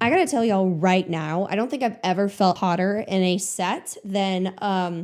I gotta tell y'all right now, I don't think I've ever felt hotter in a set than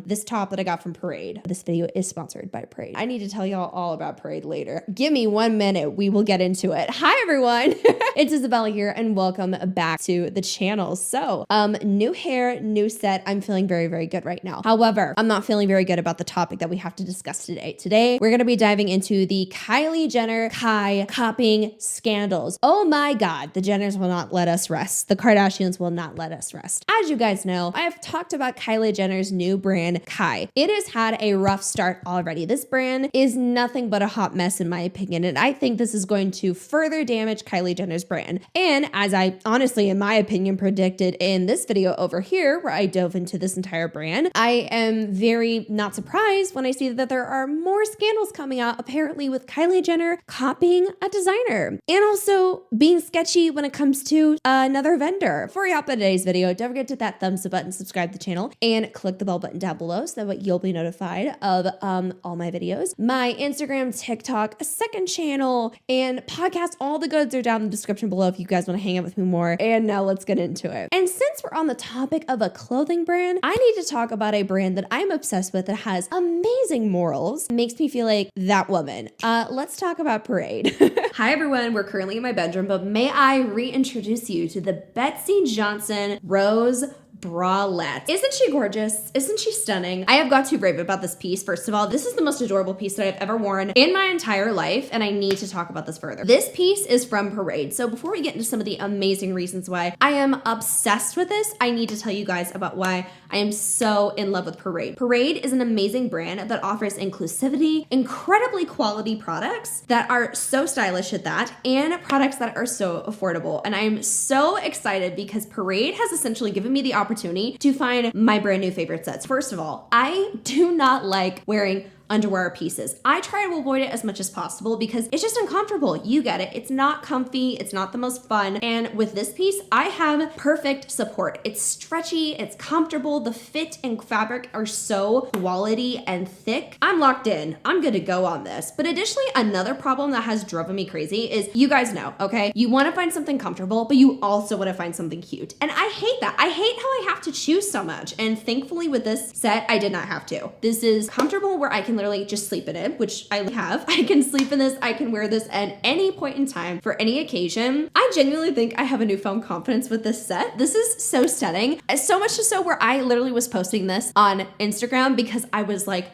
this top that I got from Parade. This video is sponsored by Parade. I need to tell y'all all about Parade later. Give me 1 minute, we will get into it. Hi everyone, it's Isabella here and welcome back to the channel. So, new hair, new set. I'm feeling very, very good right now. However, I'm not feeling very good about the topic that we have to discuss today. Today, we're gonna be diving into the Kylie Jenner Kai copying scandals. Oh my God, the Jenners will not let us rest. The Kardashians will not let us rest. As you guys know, I have talked about Kylie Jenner's new brand, Kai. It has had a rough start already. This brand is nothing but a hot mess in my opinion, and I think this is going to further damage Kylie Jenner's brand. And as I honestly, in my opinion, predicted in this video over here, where I dove into this entire brand, I am very not surprised when I see that there are more scandals coming out, apparently with Kylie Jenner copying a designer and also being sketchy when it comes to another vendor. Before we hop into today's video, don't forget to hit that thumbs up button, subscribe to the channel, and click the bell button down below so that you'll be notified of all my videos. My Instagram, TikTok, a second channel, and podcast, all the goods are down in the description below if you guys want to hang out with me more. And now let's get into it. And since we're on the topic of a clothing brand, I need to talk about a brand that I'm obsessed with that has amazing morals. It makes me feel like that woman. Let's talk about Parade. Hi everyone, we're currently in my bedroom, but may I reintroduce you to the Betsey Johnson Rose bralette. Isn't she gorgeous? Isn't she stunning? I have got to rave about this piece. First of all, this is the most adorable piece that I've ever worn in my entire life, and I need to talk about this further. This piece is from Parade. So before we get into some of the amazing reasons why I am obsessed with this, I need to tell you guys about why I am so in love with Parade. Parade is an amazing brand that offers inclusivity, incredibly quality products that are so stylish at that, and products that are so affordable. And I'm so excited because Parade has essentially given me the opportunity to find my brand new favorite sets. First of all, I do not like wearing underwear pieces. I try to avoid it as much as possible because it's just uncomfortable. You get it. It's not comfy. It's not the most fun. And with this piece, I have perfect support. It's stretchy. It's comfortable. The fit and fabric are so quality and thick. I'm locked in. I'm good to go on this. But additionally, another problem that has driven me crazy is you guys know, okay? You want to find something comfortable, but you also want to find something cute. And I hate that. I hate how I have to choose so much. And thankfully with this set, I did not have to. This is comfortable where I can literally just sleep in it, which I have. I can sleep in this. I can wear this at any point in time for any occasion. I genuinely think I have a newfound confidence with this set. This is so stunning. So much so where I literally was posting this on Instagram because I was like,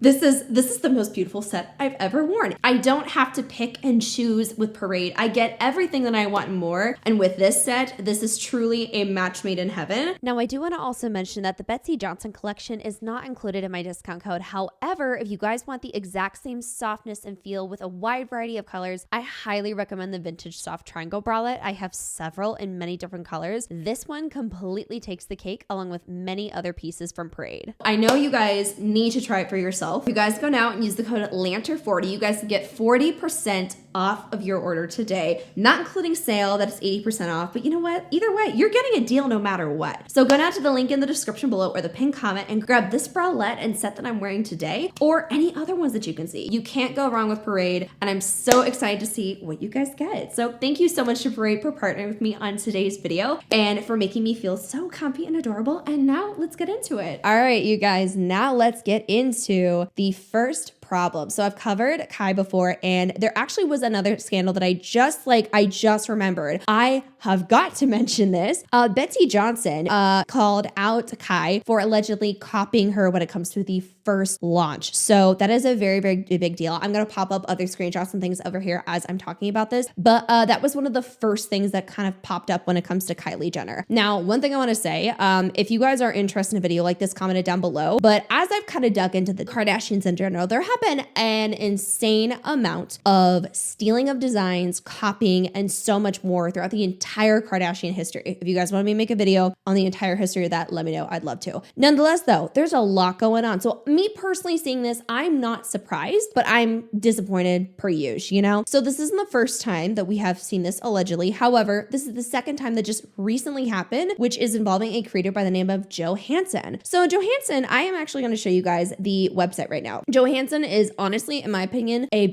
This is the most beautiful set I've ever worn. I don't have to pick and choose with Parade. I get everything that I want and more. And with this set, this is truly a match made in heaven. Now, I do want to also mention that the Betsey Johnson collection is not included in my discount code. However, if you guys want the exact same softness and feel with a wide variety of colors, I highly recommend the vintage soft triangle bralette. I have several in many different colors. This one completely takes the cake along with many other pieces from Parade. I know you guys need to try it for yourself. If you guys go now and use the code LANTER40, you guys can get 40% off of your order today, not including sale, that is 80% off. But you know what? Either way, you're getting a deal no matter what. So go now to the link in the description below or the pinned comment and grab this bralette and set that I'm wearing today or any other ones that you can see. You can't go wrong with Parade, and I'm so excited to see what you guys get. So thank you so much to Parade for partnering with me on today's video and for making me feel so comfy and adorable. And now let's get into it. All right, you guys, now let's get into the first problem. So I've covered Kai before, and there actually was another scandal that I just remembered. I have got to mention this. Betsey Johnson called out Kai for allegedly copying her when it comes to the first launch. So that is a very, very big deal. I'm going to pop up other screenshots and things over here as I'm talking about this, but that was one of the first things that kind of popped up when it comes to Kylie Jenner. Now, one thing I want to say, if you guys are interested in a video like this, comment it down below. But as I've kind of dug into the Kardashians in general, there have been an insane amount of stealing of designs, copying, and so much more throughout the entire Kardashian history. If you guys want me to make a video on the entire history of that, let me know. I'd love to. Nonetheless, though, there's a lot going on. So me personally seeing this, I'm not surprised, but I'm disappointed per usual, you know? So this isn't the first time that we have seen this allegedly. However, this is the second time that just recently happened, which is involving a creator by the name of JOHANSEN. So JOHANSEN, I am actually going to show you guys the website right now. JOHANSEN is honestly, in my opinion, a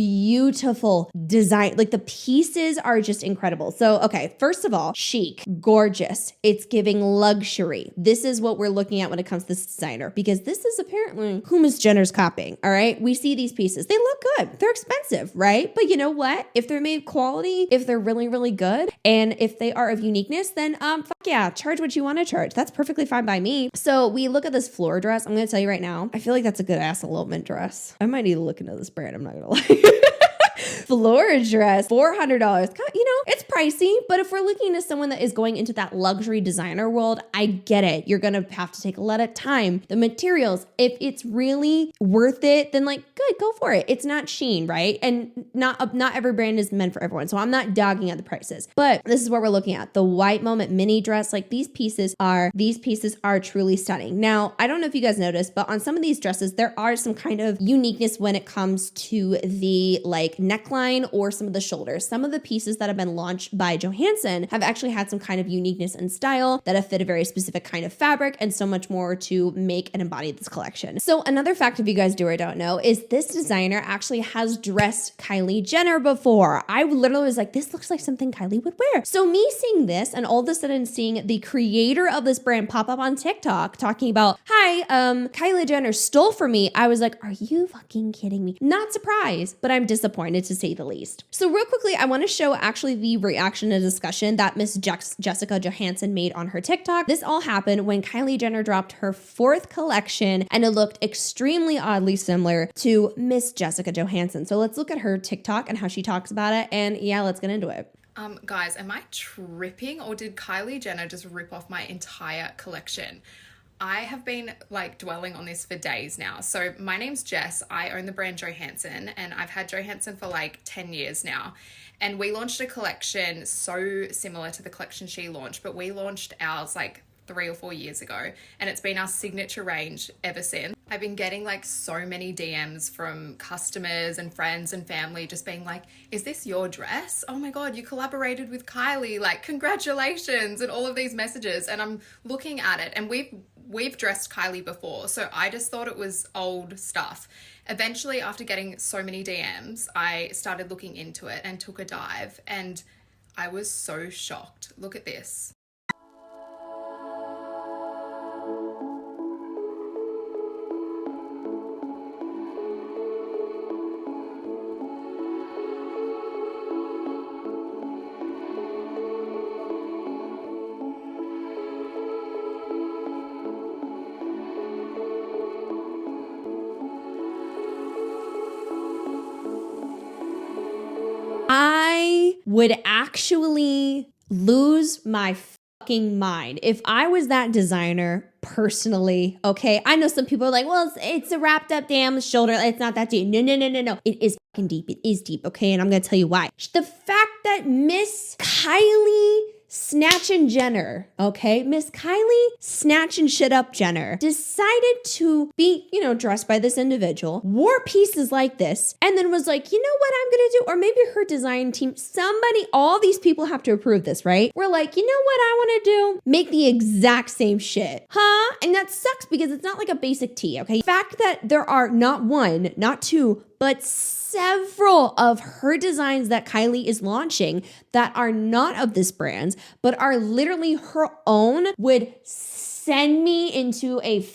beautiful design. Like the pieces are just incredible. So, okay, first of all, chic, gorgeous. It's giving luxury. This is what we're looking at when it comes to this designer, because this is apparently who Miss Jenner's copying. All right. We see these pieces. They look good. They're expensive, right? But you know what? If they're made quality, if they're really, really good, and if they are of uniqueness, then fuck yeah, charge what you want to charge. That's perfectly fine by me. So we look at this floor dress. I'm going to tell you right now, I feel like that's a good ass elopement dress. I might need to look into this brand. I'm not going to lie. Floor dress, $400. You know, it's pricey, but if we're looking at someone that is going into that luxury designer world, I get it. You're going to have to take a lot of time. The materials, if it's really worth it, then like, good, go for it. It's not Shein, right? And not every brand is meant for everyone. So I'm not dogging at the prices, but this is what we're looking at. The White Moment mini dress, like these pieces are truly stunning. Now, I don't know if you guys noticed, but on some of these dresses, there are some kind of uniqueness when it comes to the like neckline or some of the shoulders. Some of the pieces that have been launched by Johansen have actually had some kind of uniqueness and style that have fit a very specific kind of fabric and so much more to make and embody this collection. So another fact, if you guys do or don't know, is this designer actually has dressed Kylie Jenner before. I literally was like, this looks like something Kylie would wear. So me seeing this and all of a sudden seeing the creator of this brand pop up on TikTok talking about, hi, Kylie Jenner stole from me. I was like, are you fucking kidding me? Not surprised, but I'm disappointed to say the least. So real quickly, I want to show actually the reaction and discussion that Miss Jessica Johansen made on her TikTok. This all happened when Kylie Jenner dropped her 4th collection and it looked extremely oddly similar to Miss Jessica Johansen. So let's look at her TikTok and how she talks about it. And yeah, let's get into it. Guys, am I tripping or did Kylie Jenner just rip off my entire collection? I have been like dwelling on this for days now. So my name's Jess. I own the brand Johansen and I've had Johansen for like 10 years now. And we launched a collection so similar to the collection she launched, but we launched ours like 3 or 4 years ago and it's been our signature range ever since. I've been getting like so many DMs from customers and friends and family just being like, is this your dress? Oh my God, you collaborated with Kylie, like congratulations, and all of these messages. And I'm looking at it and we've dressed Kylie before, so I just thought it was old stuff. Eventually, after getting so many DMs, I started looking into it and took a dive and I was so shocked. Look at this. I would actually lose my fucking mind if I was that designer personally. Okay, I know some people are like, well, it's a wrapped up damn shoulder, it's not that deep. No, it is fucking deep. It is deep. Okay, and I'm gonna tell you why. The fact that Miss Kylie Snatchin' Jenner, okay, Miss Kylie Snatchin' Shit Up Jenner decided to be, dressed by this individual, wore pieces like this, and then was like, you know what I'm gonna do? Or maybe her design team, somebody, all these people have to approve this, right? We're like, you know what I wanna do? Make the exact same shit, huh? And that sucks because it's not like a basic tee, okay? The fact that there are not one, not two, but several of her designs that Kylie is launching that are not of this brand, but are literally her own would send me into a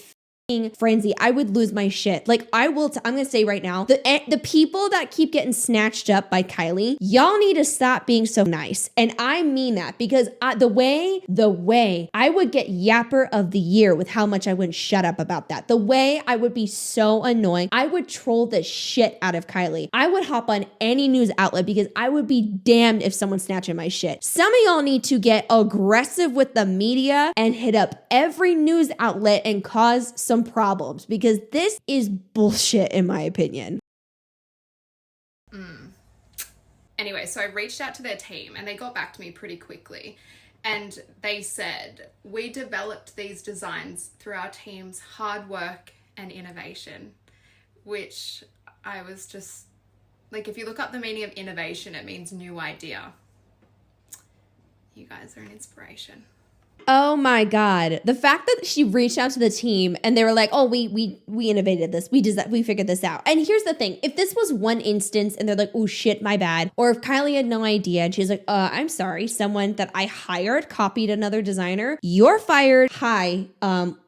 frenzy. I would lose my shit. Like I'm gonna say right now, the people that keep getting snatched up by Kylie, y'all need to stop being so nice. And I mean that because the way I would get yapper of the year with how much I wouldn't shut up about that. The way I would be so annoying. I would troll the shit out of Kylie. I would hop on any news outlet because I would be damned if someone's snatching my shit. Some of y'all need to get aggressive with the media and hit up every news outlet and cause some problems because this is bullshit in my opinion. Anyway, so I reached out to their team and they got back to me pretty quickly and they said, we developed these designs through our team's hard work and innovation, which I was just like, if you look up the meaning of innovation, it means new idea. You guys are an inspiration. Oh my God. The fact that she reached out to the team and they were like, oh, we innovated this. We figured this out. And here's the thing. If this was one instance and they're like, oh shit, my bad. Or if Kylie had no idea and she's like, I'm sorry, someone that I hired copied another designer, you're fired. Hi,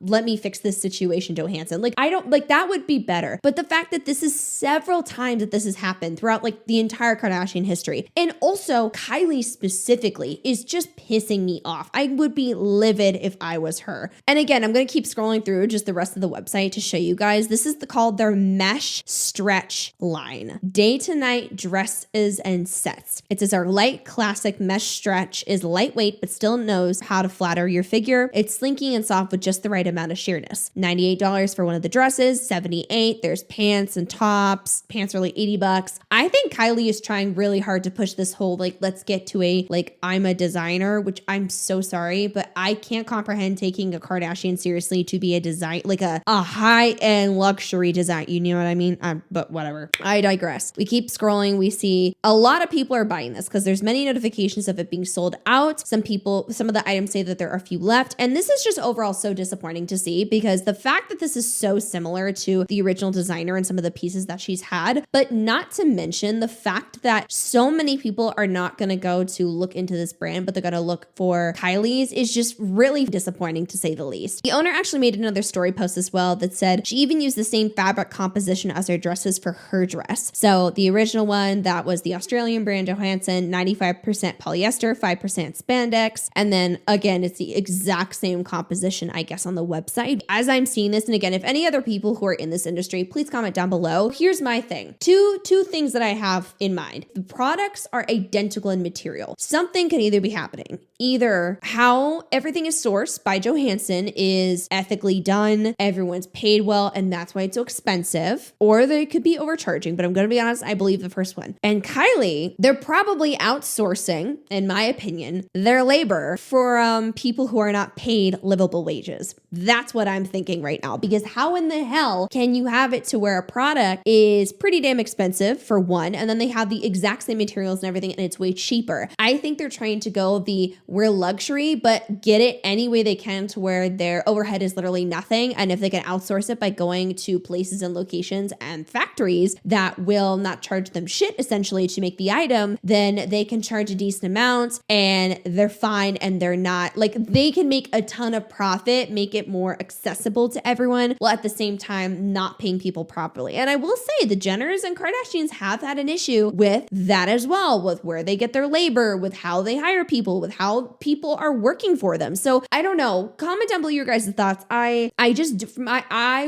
let me fix this situation, Johansen. Like, I don't, like, that would be better. But the fact that this is several times that this has happened throughout like the entire Kardashian history. And also Kylie specifically is just pissing me off. I would be livid if I was her. And again, I'm going to keep scrolling through just the rest of the website to show you guys. This is called their mesh stretch line. Day to night dresses and sets. It says our light classic mesh stretch is lightweight, but still knows how to flatter your figure. It's slinky and soft with just the right amount of sheerness. $98 for one of the dresses, $78. There's pants and tops. Pants are like $80. I think Kylie is trying really hard to push this whole, like, let's get to a, like, I'm a designer, which I'm so sorry, but I can't comprehend taking a Kardashian seriously to be a design, like a high-end luxury design. You know what I mean? But whatever. I digress. We keep scrolling. We see a lot of people are buying this because there's many notifications of it being sold out. Some of the items say that there are a few left. And this is just overall so disappointing to see because the fact that this is so similar to the original designer and some of the pieces that she's had, but not to mention the fact that so many people are not going to go to look into this brand, but they're going to look for Kylie's is just really disappointing to say the least. The owner actually made another story post as well that said she even used the same fabric composition as her dresses for her dress. So the original one, that was the Australian brand Johansen, 95% polyester, 5% spandex. And then again, it's the exact same composition, I guess, on the website. As I'm seeing this, and again, if any other people who are in this industry, please comment down below. Here's my thing. Two things that I have in mind. The products are identical in material. Something can either be happening. Either how everything is sourced by Johansen is ethically done, everyone's paid well, and that's why it's so expensive, or they could be overcharging, but I'm going to be honest, I believe the first one. And Kylie, they're probably outsourcing, in my opinion, their labor for people who are not paid livable wages. That's what I'm thinking right now, because how in the hell can you have it to where a product is pretty damn expensive for one, and then they have the exact same materials and everything, and it's way cheaper? I think they're trying to go we're luxury, but get it any way they can to where their overhead is literally nothing. And if they can outsource it by going to places and locations and factories that will not charge them shit essentially to make the item, then they can charge a decent amount and they're fine, and they're not, like, they can make a ton of profit, make it more accessible to everyone, while at the same time not paying people properly. And I will say the Jenners and Kardashians have had an issue with that as well, with where they get their labor, with how they hire people, with how people are working for them. So I don't know. Comment down below your guys' thoughts. I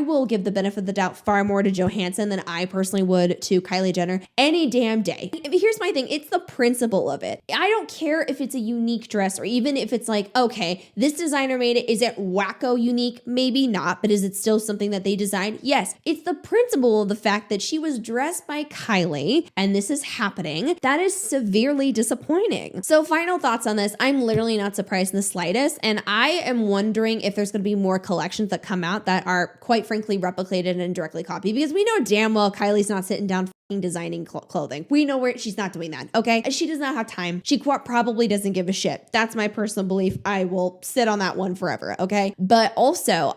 will give the benefit of the doubt far more to Johansen than I personally would to Kylie Jenner any damn day. Here's my thing. It's the principle of it. I don't care if it's a unique dress or even if it's like, okay, this designer made it. Is it wacko unique? Maybe not, but is it still something that they designed? Yes. It's the principle of the fact that she was dressed by Kylie and this is happening. That is severely disappointing. So final thoughts on this. I'm literally not surprised in the slightest. And I am wondering if there's going to be more collections that come out that are quite frankly replicated and directly copied, because we know damn well Kylie's not sitting down designing clothing. We know where she's not doing that. Okay. She does not have time. She probably doesn't give a shit. That's my personal belief. I will sit on that one forever. Okay. But also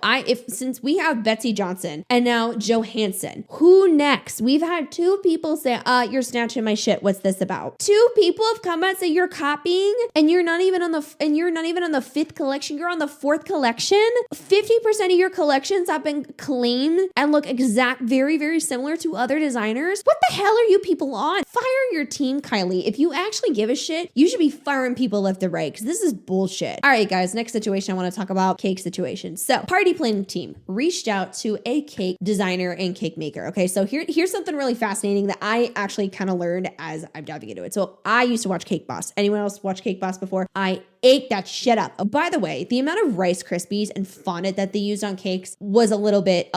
since we have Betsy Johnson and now Johansen, who next? We've had two people say, you're snatching my shit. What's this about? Two people have come out and say you're copying and you're not even on the fifth collection. You're on the fourth collection. 50% of your collections have been claimed and look very, very similar to other designers. What the hell are you people on? Fire your team, Kylie. If you actually give a shit, you should be firing people left and right, because this is bullshit. All right, guys, next situation I want to talk about, cake situation. So party planning team reached out to a cake designer and cake maker. Okay, so here's something really fascinating that I actually kind of learned as I'm diving into it. So I used to watch Cake Boss. Anyone else watch Cake Boss before? I ate that shit up. Oh, by the way, the amount of Rice Krispies and fondant that they used on cakes was a little bit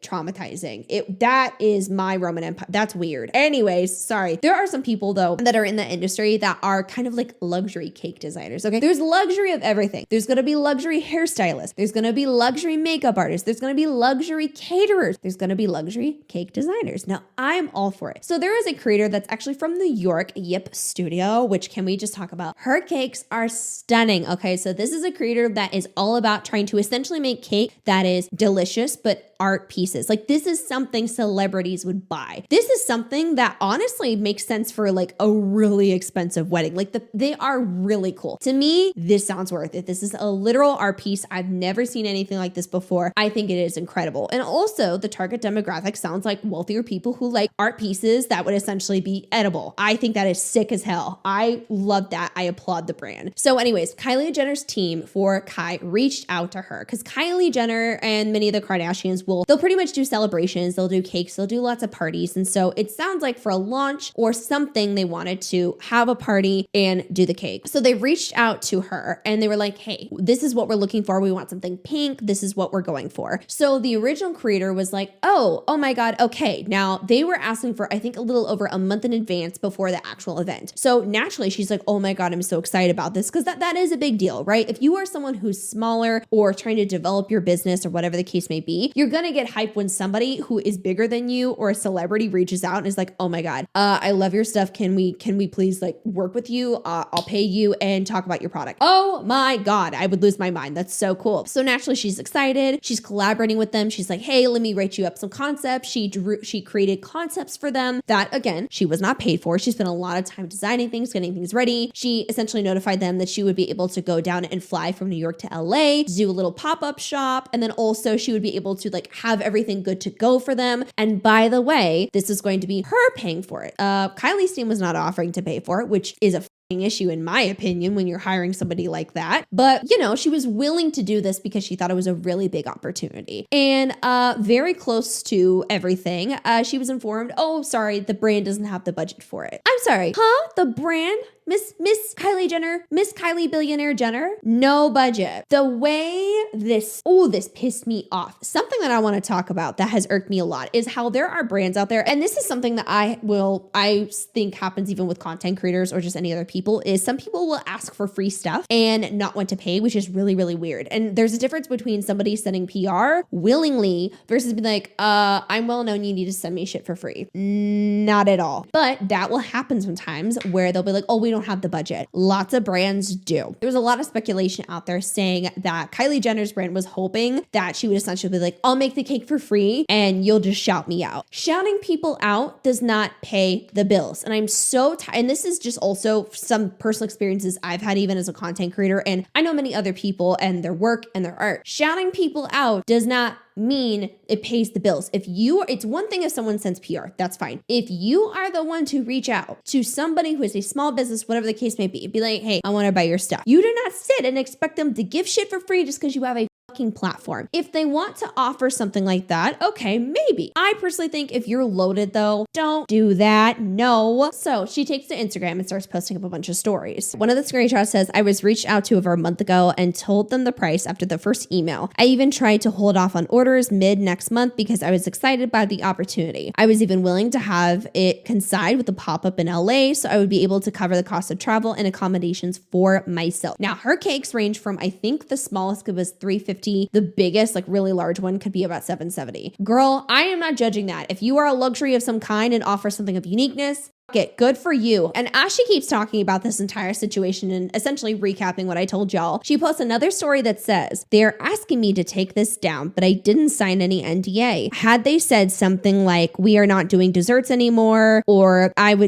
traumatizing. That is my Roman Empire. That's weird. Anyways, sorry. There are some people though that are in the industry that are kind of like luxury cake designers. Okay. There's luxury of everything. There's going to be luxury hairstylists. There's going to be luxury makeup artists. There's going to be luxury caterers. There's going to be luxury cake designers. Now I'm all for it. So there is a creator that's actually from New York, Yip Studio, which can we just talk about? Her cakes are stunning. Okay, so this is a creator that is all about trying to essentially make cake that is delicious, but art pieces. Like this is something celebrities would buy. This is something that honestly makes sense for like a really expensive wedding. Like they are really cool. To me, this sounds worth it. This is a literal art piece. I've never seen anything like this before. I think it is incredible. And also the target demographic sounds like wealthier people who like art pieces that would essentially be edible. I think that is sick as hell. I love that. I applaud the brand. So anyways, Kylie Jenner's team for Kai reached out to her because Kylie Jenner and many of the Kardashians they'll pretty much do celebrations, they'll do cakes, they'll do lots of parties. And so it sounds like for a launch or something, they wanted to have a party and do the cake. So they reached out to her and they were like, hey, this is what we're looking for. We want something pink. This is what we're going for. So the original creator was like, oh my God. Okay. Now they were asking for, I think a little over a month in advance before the actual event. So naturally she's like, oh my God, I'm so excited about this because that is a big deal, right? If you are someone who's smaller or trying to develop your business or whatever the case may be, you're going to get hyped when somebody who is bigger than you or a celebrity reaches out and is like, oh my God, I love your stuff. Can we please like work with you? I'll pay you and talk about your product. Oh my God, I would lose my mind. That's so cool. So naturally she's excited. She's collaborating with them. She's like, hey, let me write you up some concepts. She created concepts for them that again, she was not paid for. She spent a lot of time designing things, getting things ready. She essentially notified them that she would be able to go down and fly from New York to LA, do a little pop-up shop. And then also she would be able to like have everything good to go for them. And by the way, this is going to be her paying for it. Kylie's team was not offering to pay for it, which is a issue in my opinion when you're hiring somebody like that. But you know, she was willing to do this because she thought it was a really big opportunity. And very close to everything, she was informed, oh, sorry, the brand doesn't have the budget for it. I'm sorry, huh? The brand? Miss Kylie Jenner, Miss Kylie Billionaire Jenner, no budget. The way this pissed me off. Something that I want to talk about that has irked me a lot is how there are brands out there, and this is something that I think happens even with content creators or just any other people, is some people will ask for free stuff and not want to pay, which is really, really weird. And there's a difference between somebody sending PR willingly versus being like, I'm well known, you need to send me shit for free. Not at all. But that will happen sometimes where they'll be like, oh, we don't have the budget. Lots of brands do. There was a lot of speculation out there saying that Kylie Jenner's brand was hoping that she would essentially be like, I'll make the cake for free and you'll just shout me out. Shouting people out does not pay the bills. And I'm so tired. And this is just also some personal experiences I've had even as a content creator. And I know many other people and their work and their art. Shouting people out does not mean it pays the bills. It's one thing if someone sends PR, that's fine. If you are the one to reach out to somebody who is a small business, whatever the case may be like, hey, I want to buy your stuff. You do not sit and expect them to give shit for free just because you have a fucking platform. If they want to offer something like that, okay, maybe. I personally think if you're loaded though, don't do that. No. So she takes to Instagram and starts posting up a bunch of stories. One of the screenshots says, I was reached out to over a month ago and told them the price after the first email. I even tried to hold off on orders mid next month because I was excited by the opportunity. I was even willing to have it coincide with the pop-up in LA so I would be able to cover the cost of travel and accommodations for myself. Now her cakes range from, I think the smallest was $350. The biggest, like really large one could be about $770. Girl, I am not judging that. If you are a luxury of some kind and offer something of uniqueness, it. Good for you. And as she keeps talking about this entire situation and essentially recapping what I told y'all, she posts another story that says, they're asking me to take this down, but I didn't sign any NDA. Had they said something like, we are not doing desserts anymore, or I'd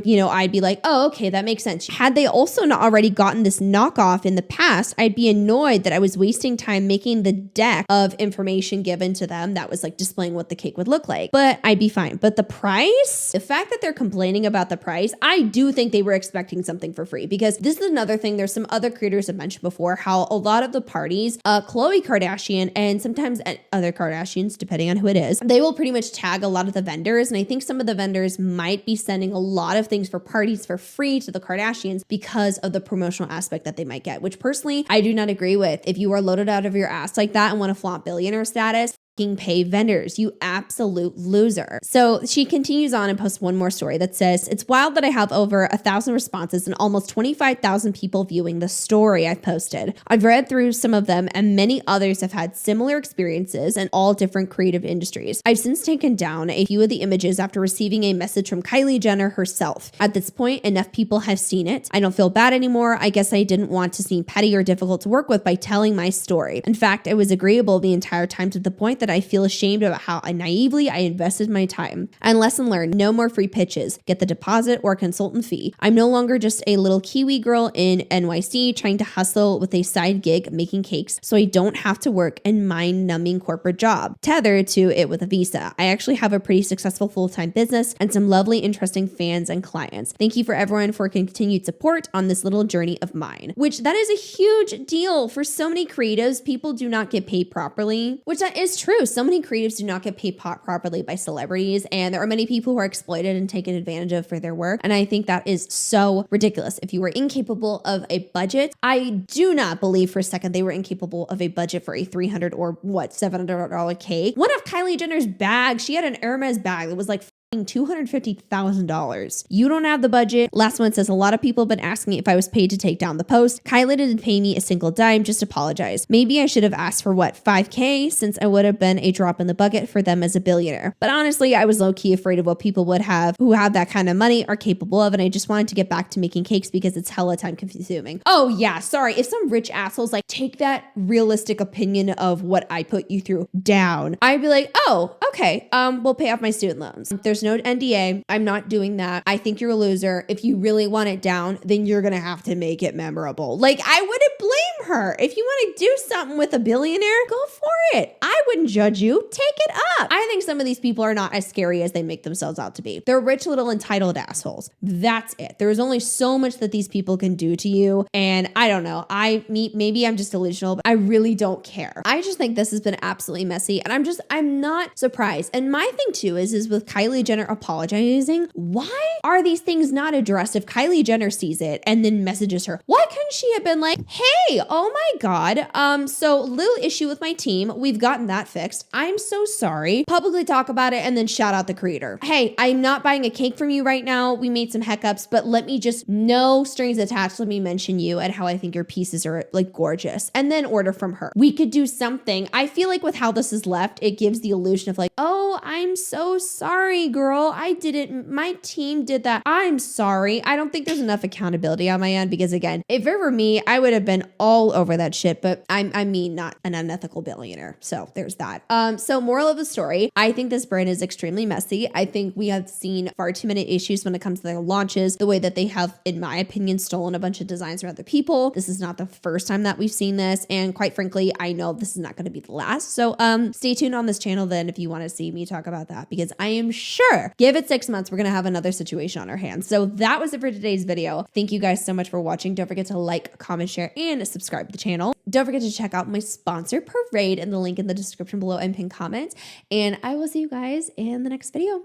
be like, oh, okay, that makes sense. Had they also not already gotten this knockoff in the past, I'd be annoyed that I was wasting time making the deck of information given to them that was like displaying what the cake would look like, but I'd be fine. But the price, the fact that they're complaining about the price, I do think they were expecting something for free, because this is another thing. There's some other creators have mentioned before how a lot of the parties, Khloe Kardashian and sometimes other Kardashians, depending on who it is, they will pretty much tag a lot of the vendors. And I think some of the vendors might be sending a lot of things for parties for free to the Kardashians because of the promotional aspect that they might get, which personally I do not agree with. If you are loaded out of your ass like that and want to flaunt billionaire status, pay vendors, you absolute loser. So she continues on and posts one more story that says, it's wild that I have over 1,000 responses and almost 25,000 people viewing the story I've posted. I've read through some of them and many others have had similar experiences in all different creative industries. I've since taken down a few of the images after receiving a message from Kylie Jenner herself. At this point, enough people have seen it. I don't feel bad anymore. I guess I didn't want to seem petty or difficult to work with by telling my story. In fact, I was agreeable the entire time to the point that I feel ashamed about how naively I invested my time. And lesson learned, no more free pitches. Get the deposit or consultant fee. I'm no longer just a little Kiwi girl in NYC trying to hustle with a side gig making cakes so I don't have to work a mind-numbing corporate job tethered to it with a visa. I actually have a pretty successful full-time business and some lovely, interesting fans and clients. Thank you for everyone for continued support on this little journey of mine. Which that is a huge deal for so many creatives. People do not get paid properly, which that is true. So many creatives do not get paid properly by celebrities, and there are many people who are exploited and taken advantage of for their work. And I think that is so ridiculous. If you were incapable of a budget, I do not believe for a second they were incapable of a budget for a $300 or $700 cake. One of Kylie Jenner's bags, she had an Hermes bag that was like $250,000. You don't have the budget. Last one says, a lot of people have been asking if I was paid to take down the post. Kylie didn't pay me a single dime, just apologize. Maybe I should have asked for what, $5K, since I would have been a drop in the bucket for them as a billionaire. But honestly, I was low-key afraid of what people would have who have that kind of money are capable of, and I just wanted to get back to making cakes because it's hella time consuming. Oh yeah, sorry. If some rich assholes like take that realistic opinion of what I put you through down, I'd be like, oh, okay, we'll pay off my student loans. There's no NDA. I'm not doing that. I think you're a loser. If you really want it down, then you're going to have to make it memorable. Like, I wouldn't blame her. If you want to do something with a billionaire, go for it. I wouldn't judge you. Take it up. I think some of these people are not as scary as they make themselves out to be. They're rich little entitled assholes. That's it. There's only so much that these people can do to you. And I don't know. Maybe I'm just delusional, but I really don't care. I just think this has been absolutely messy. And I'm not surprised. And my thing too is with Kylie Jenner apologizing, why are these things not addressed if Kylie Jenner sees it and then messages her? Why couldn't she have been like, hey, oh my God, so little issue with my team. We've gotten that fixed. I'm so sorry. Publicly talk about it and then shout out the creator. Hey, I'm not buying a cake from you right now. We made some hiccups, but let me just, no strings attached. Let me mention you and how I think your pieces are like gorgeous, and then order from her. We could do something. I feel like with how this is left, it gives the illusion of like, oh, I'm so sorry, girl. I didn't, my team did that. I'm sorry. I don't think there's enough accountability on my end because again, if it were me, I would have been all over that shit, but I mean, not an unethical billionaire. So there's that. So moral of the story, I think this brand is extremely messy. I think we have seen far too many issues when it comes to their launches, the way that they have, in my opinion, stolen a bunch of designs from other people. This is not the first time that we've seen this. And quite frankly, I know this is not going to be the last. So stay tuned on this channel then if you want to see me talk about that, because I am sure, give it 6 months, we're going to have another situation on our hands. So that was it for today's video. Thank you guys so much for watching. Don't forget to like, comment, share, and subscribe to the channel. Don't forget to check out my sponsor, Parade, and the link in the description below and pinned comment. And I will see you guys in the next video.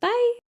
Bye.